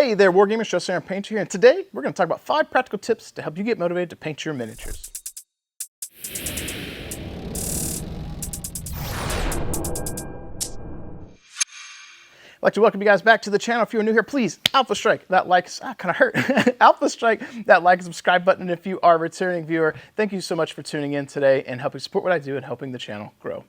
Hey there, Wargamers, Just Aaron Painter here, and today we're going to talk about 5 practical tips to help you get motivated to paint your miniatures. I'd like to welcome you guys back to the channel. If you're new here, please Alpha Strike that like, kind of hurt. Alpha Strike that like and subscribe button if you are a returning viewer. Thank you so much for tuning in today and helping support what I do and helping the channel grow.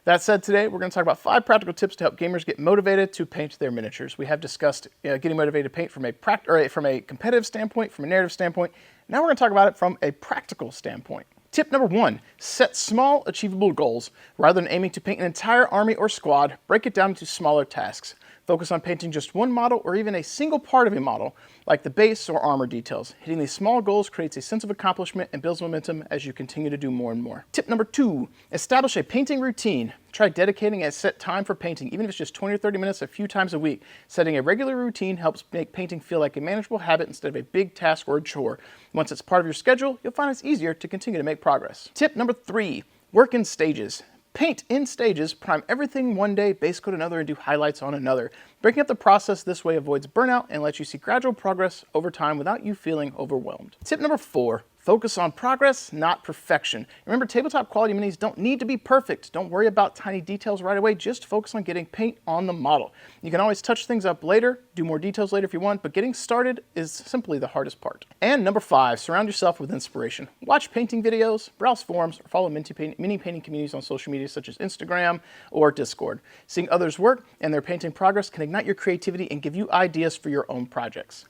That said, today we're going to talk about 5 practical tips to help gamers get motivated to paint their miniatures. We have discussed getting motivated to paint from a competitive standpoint, from a narrative standpoint. Now we're going to talk about it from a practical standpoint. Tip number 1, set small, achievable goals. Rather than aiming to paint an entire army or squad, break it down into smaller tasks. Focus on painting just one model or even a single part of a model, like the base or armor details. Hitting these small goals creates a sense of accomplishment and builds momentum as you continue to do more and more. Tip number 2, establish a painting routine. Try dedicating a set time for painting, even if it's just 20 or 30 minutes a few times a week. Setting a regular routine helps make painting feel like a manageable habit instead of a big task or a chore. Once it's part of your schedule, you'll find it's easier to continue to make progress. Tip number 3, work in stages. Paint in stages, prime everything one day, base coat another, and do highlights on another. Breaking up the process this way avoids burnout and lets you see gradual progress over time without you feeling overwhelmed. Tip number 4, focus on progress, not perfection. Remember, tabletop quality minis don't need to be perfect. Don't worry about tiny details right away. Just focus on getting paint on the model. You can always touch things up later, do more details later if you want, but getting started is simply the hardest part. And number 5, surround yourself with inspiration. Watch painting videos, browse forums, or follow mini painting communities on social media such as Instagram or Discord. Seeing others work and their painting progress can ignite your creativity and give you ideas for your own projects.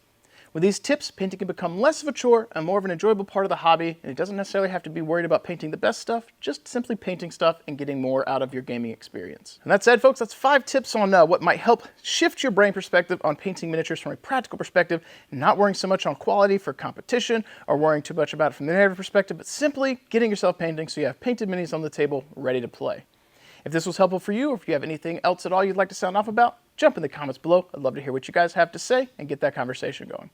With these tips, painting can become less of a chore and more of an enjoyable part of the hobby, and it doesn't necessarily have to be worried about painting the best stuff, just simply painting stuff and getting more out of your gaming experience. And that said, folks, that's 5 tips on what might help shift your brain perspective on painting miniatures from a practical perspective, not worrying so much on quality for competition or worrying too much about it from the narrative perspective, but simply getting yourself painting so you have painted minis on the table ready to play. If this was helpful for you, or if you have anything else at all you'd like to sound off about, jump in the comments below. I'd love to hear what you guys have to say and get that conversation going.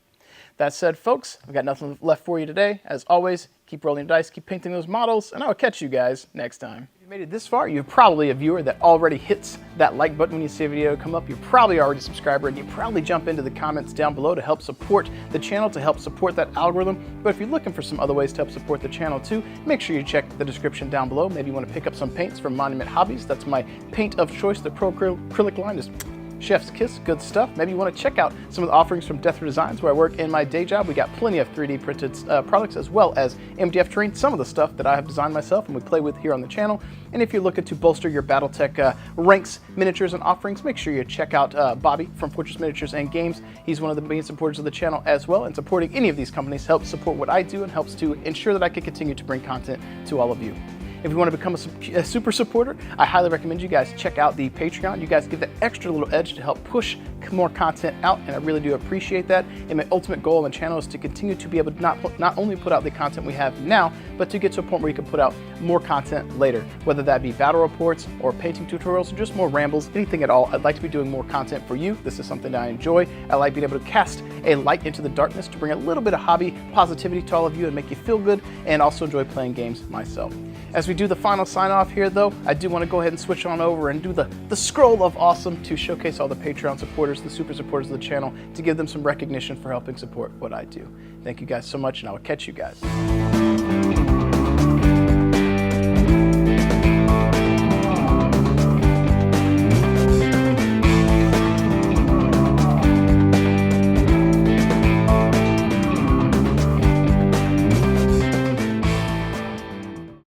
That said, folks, I've got nothing left for you today. As always, keep rolling dice, keep painting those models, and I will catch you guys next time. If you made it this far, you're probably a viewer that already hits that like button when you see a video come up. You're probably already a subscriber, and you probably jump into the comments down below to help support the channel, to help support that algorithm. But if you're looking for some other ways to help support the channel too, make sure you check the description down below. Maybe you want to pick up some paints from Monument Hobbies. That's my paint of choice. The Pro Acrylic line is chef's kiss, good stuff. Maybe you want to check out some of the offerings from Death Designs, where I work in my day job. We got plenty of 3D printed products, as well as MDF terrain, some of the stuff that I have designed myself and we play with here on the channel. And if you're looking to bolster your Battletech ranks, miniatures, and offerings, make sure you check out Bobby from Fortress Miniatures and Games. He's one of the main supporters of the channel as well, and supporting any of these companies helps support what I do and helps to ensure that I can continue to bring content to all of you. If you want to become a super supporter, I highly recommend you guys check out the Patreon. You guys give that extra little edge to help push more content out, and I really do appreciate that. And my ultimate goal on the channel is to continue to be able to not only put out the content we have now, but to get to a point where you can put out more content later, whether that be battle reports or painting tutorials or just more rambles, anything at all. I'd like to be doing more content for you. This is something that I enjoy. I like being able to cast a light into the darkness to bring a little bit of hobby positivity to all of you and make you feel good, and also enjoy playing games myself. As we do the final sign off here though, I do want to go ahead and switch on over and do the scroll of awesome to showcase all the Patreon supporters, the super supporters of the channel, to give them some recognition for helping support what I do. Thank you guys so much, and I will catch you guys.